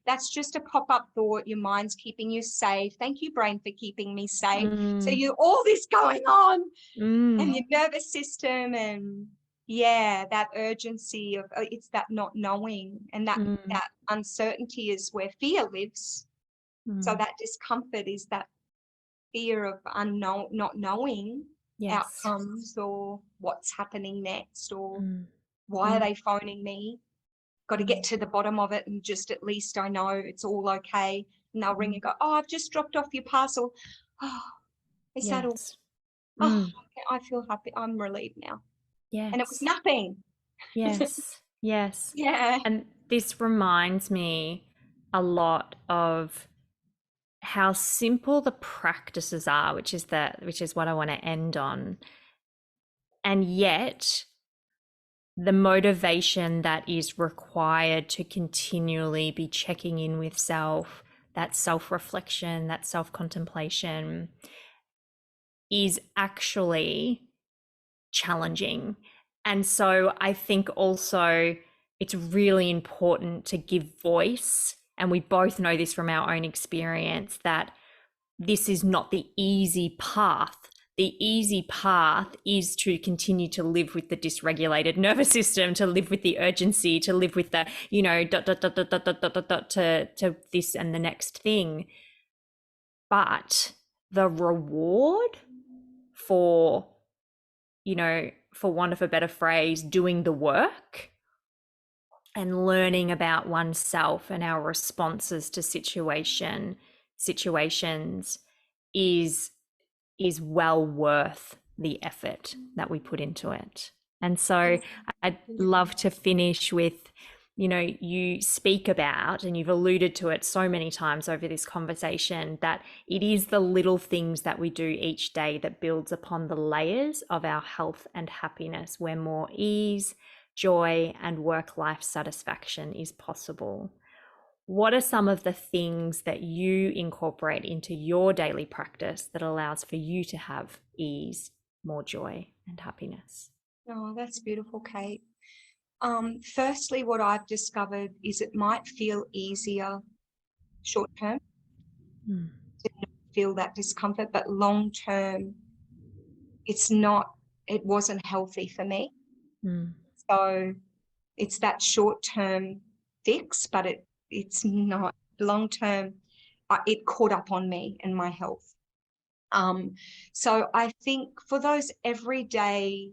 that's just a pop-up thought. Your mind's keeping you safe. Thank you, brain, for keeping me safe. So you all this going on and your nervous system, and that urgency of it's that not knowing, and that uncertainty is where fear lives. So that discomfort is that fear of unknown, not knowing outcomes, or what's happening next, or why are they phoning me? Got to get to the bottom of it, and just at least I know it's all okay. And they'll ring and go, oh, I've just dropped off your parcel. Oh, is that all? Oh, I feel happy. I'm relieved now. Yes. And it was nothing. Yes. Yes. Yeah. And this reminds me a lot of how simple the practices are, which is what I want to end on. And yet the motivation that is required to continually be checking in with self, that self-reflection, that self-contemplation, is actually challenging. And so I think also it's really important to give voice, and we both know this from our own experience, that this is not the easy path. The easy path is to continue to live with the dysregulated nervous system, to live with the urgency, to live with the, to this and the next thing. But the reward for, for want of a better phrase, doing the work and learning about oneself and our responses to situations is well worth the effort that we put into it. And so I'd love to finish with, you speak about, and you've alluded to it so many times over this conversation, that it is the little things that we do each day that builds upon the layers of our health and happiness, where more ease, joy, and work-life satisfaction is possible. What are some of the things that you incorporate into your daily practice that allows for you to have ease, more joy, and happiness? Oh, that's beautiful, Kate. Firstly, what I've discovered is it might feel easier short term to not feel that discomfort, but long term, it wasn't healthy for me. So it's that short term fix, but it's not long term. It caught up on me and my health. So I think for those everyday,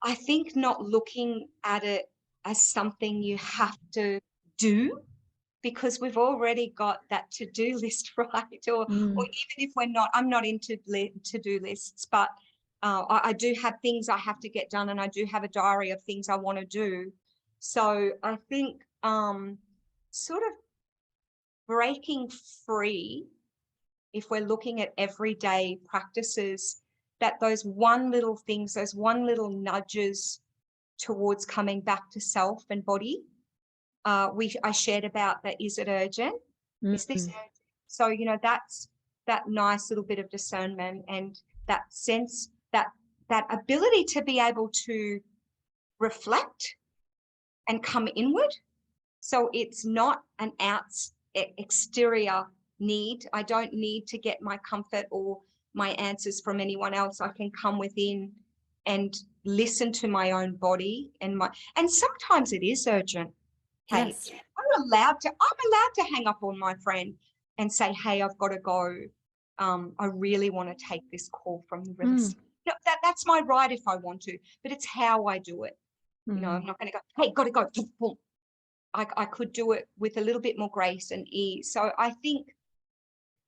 I think not looking at it as something you have to do, because we've already got that to-do list, right? Or even if I'm not into to-do lists, but I do have things I have to get done, and I do have a diary of things I want to do. So I think sort of breaking free, if we're looking at everyday practices, that those one little things, those one little nudges towards coming back to self and body. I shared about that. Is it urgent? Is this urgent? So, that's that nice little bit of discernment, and that sense, that ability to be able to reflect and come inward. So it's not an exterior need. I don't need to get my comfort or my answers from anyone else. I can come within and listen to my own body, and sometimes it is urgent. Hey, yes. I'm allowed to hang up on my friend and say, hey, I've got to go. I really want to take this call from the riverside. That's my right if I want to, but it's how I do it. I'm not going to go, hey, got to go. Boom. I could do it with a little bit more grace and ease. So I think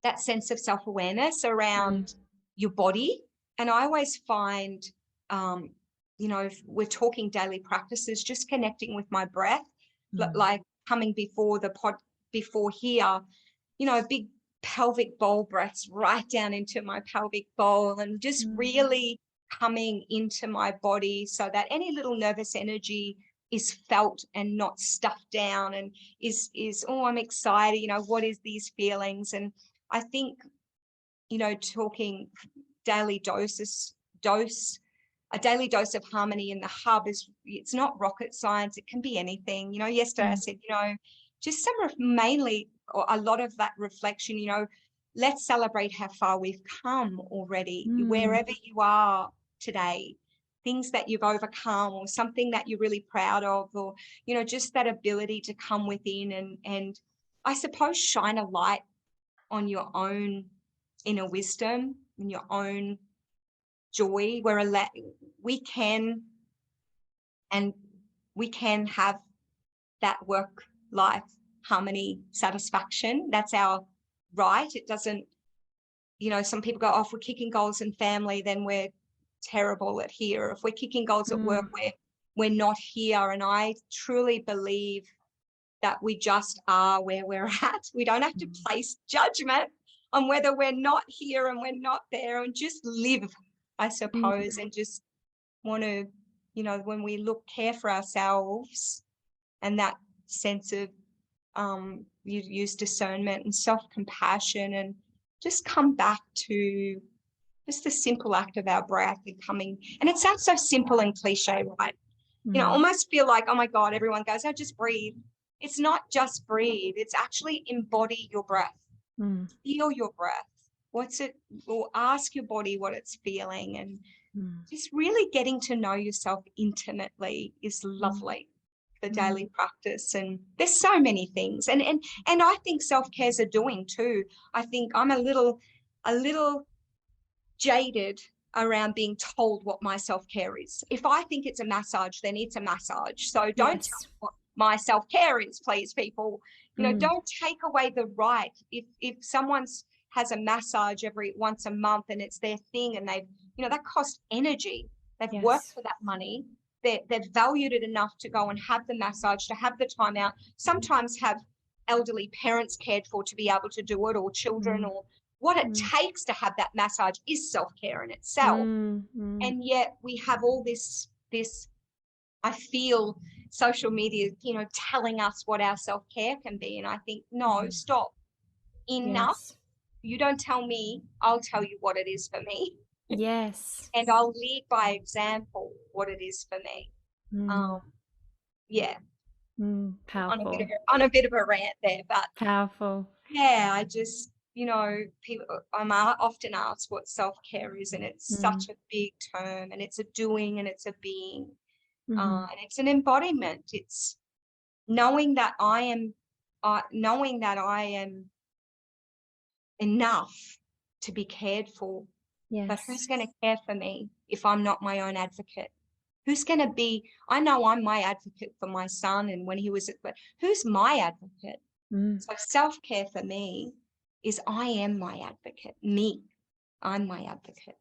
that sense of self-awareness around your body. And I always find, if we're talking daily practices, just connecting with my breath, like coming before here, big pelvic bowl breaths right down into my pelvic bowl, and just really coming into my body, so that any little nervous energy is felt and not stuffed down, and is oh, I'm excited, you know, what is these feelings? And I think, you know, talking daily a daily dose of harmony in the hub it's not rocket science. It can be anything. You know, yesterday I said, you know, just mainly, or a lot of that reflection, you know, let's celebrate how far we've come already, wherever you are today, things that you've overcome, or something that you're really proud of, or, you know, just that ability to come within and I suppose shine a light on your own inner wisdom and your own joy, where we can have that work life harmony satisfaction. That's our right. It doesn't, you know, some people go, oh, if we're kicking goals in family, then we're terrible at here. If we're kicking goals at work, we're not here. And I truly believe that we just are where we're at. We don't have to place judgment on whether we're not here and we're not there, and just live, I suppose, and just want to, you know, when we care for ourselves, and that sense of you use discernment and self-compassion, and just come back to just the simple act of our breath and coming. And it sounds so simple and cliche, right? You know, almost feel like, oh my God, everyone goes, oh, just breathe. It's not just breathe. It's actually embody your breath. Feel your breath. What's it? Or ask your body what it's feeling, and just really getting to know yourself intimately is lovely. The daily practice, and there's so many things, and I think self-care's a doing too. I think I'm a little jaded around being told what my self-care is. If I think it's a massage, then it's a massage. So don't tell me what my self-care is, please, people. You know, don't take away the right. If someone has a massage once a month and it's their thing, and they've, you know, that costs energy. They've worked for that money. They've valued it enough to go and have the massage, to have the time out, sometimes have elderly parents cared for to be able to do it, or children, or what it takes to have that massage is self-care in itself. And yet we have all this, I feel social media, you know, telling us what our self-care can be. And I think, no, stop. Enough. You don't tell me, I'll tell you what it is for me. Yes. And I'll lead by example what it is for me. Powerful. On a bit of a rant there, but powerful. Yeah, I just, you know, I'm often asked what self-care is, and it's such a big term, and it's a doing and it's a being, and it's an embodiment. It's knowing that I am enough to be cared for. But who's going to care for me if I'm not my own advocate? Who's going to be, I know I'm my advocate for my son, and when he was, but who's my advocate? So self-care for me is I am my advocate. I'm my advocate.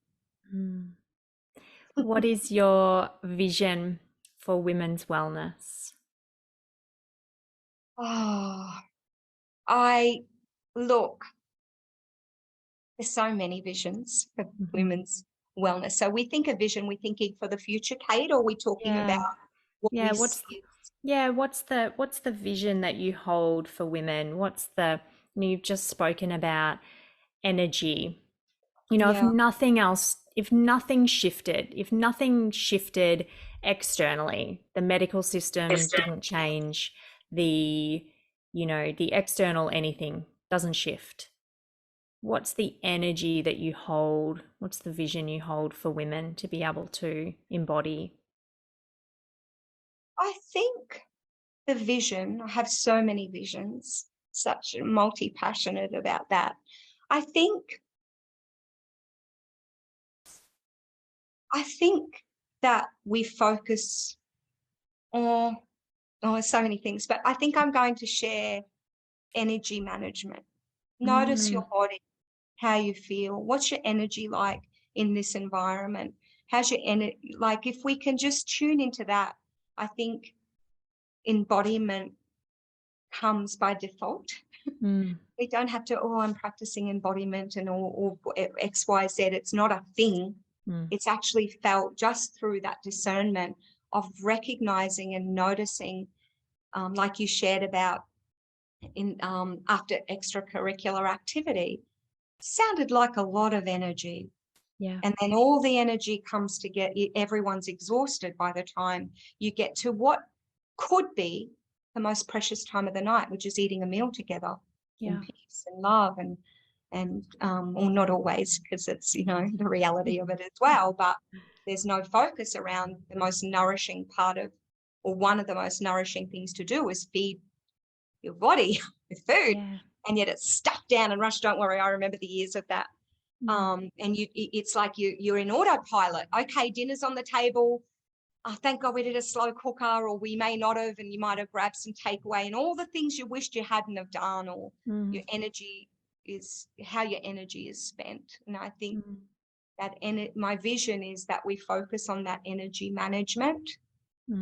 What is your vision for women's wellness? There's so many visions for women's wellness. So we think of vision, we're thinking for the future, Kate, or are we talking about what we see? What's the vision that you hold for women? You've just spoken about energy. You know, if nothing shifted externally, the medical system didn't change, the external anything doesn't shift. What's the energy that you hold? What's the vision you hold for women to be able to embody? I think the vision, I have so many visions, such multi-passionate about that. I think that we focus on so many things, but I think I'm going to share energy management. Notice your body, how you feel. What's your energy like in this environment? How's your energy? Like, if we can just tune into that, I think embodiment comes by default. We don't have to, I'm practicing embodiment and or X, Y, Z. It's not a thing. It's actually felt just through that discernment. recognizing and noticing, like you shared about in after extracurricular activity, sounded like a lot of energy. Yeah. And then all the energy comes to get, everyone's exhausted by the time you get to what could be the most precious time of the night, which is eating a meal together in peace and love, and well, not always, because it's, you know, the reality of it as well, but there's no focus around the most nourishing part of, or one of the most nourishing things to do is feed your body with food. Yeah. And yet it's stuffed down and rushed. Don't worry, I remember the years of that. Mm. And it's like you're in autopilot. Okay, dinner's on the table. Oh, thank God we did a slow cooker, or we may not have, and you might have grabbed some takeaway, and all the things you wished you hadn't have done, or your energy is how your energy is spent. And I think that my vision is that we focus on that energy management.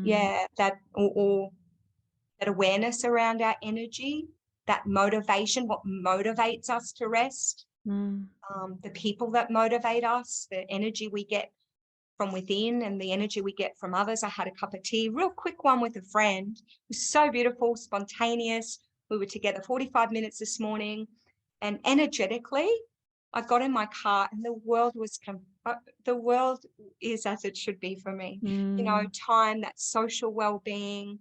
Yeah, that or that awareness around our energy, that motivation, what motivates us to rest, the people that motivate us, the energy we get from within and the energy we get from others. I had a cup of tea, real quick one with a friend. It was so beautiful, spontaneous. We were together 45 minutes this morning, and energetically, I got in my car and the world is as it should be for me. You know, time, that social well-being,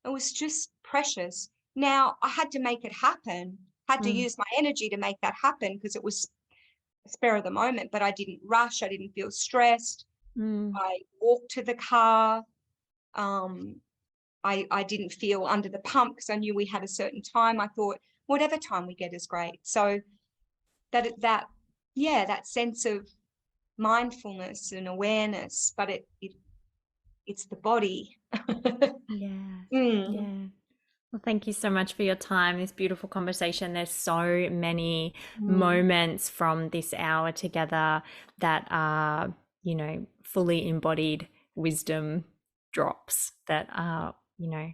it was just precious. Now I had to make it happen, had to use my energy to make that happen, because it was a spur of the moment, but I didn't rush. I didn't feel stressed. I walked to the car. I didn't feel under the pump because I knew we had a certain time. I thought whatever time we get is great. So that sense of mindfulness and awareness, but it's the body. Yeah. Mm. Yeah. Well, thank you so much for your time, this beautiful conversation. There's so many moments from this hour together that are, you know, fully embodied wisdom drops that are, you know,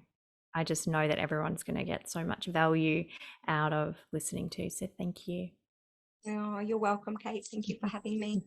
I just know that everyone's going to get so much value out of listening to. So thank you. Oh, you're welcome, Kate. Thank you for having me.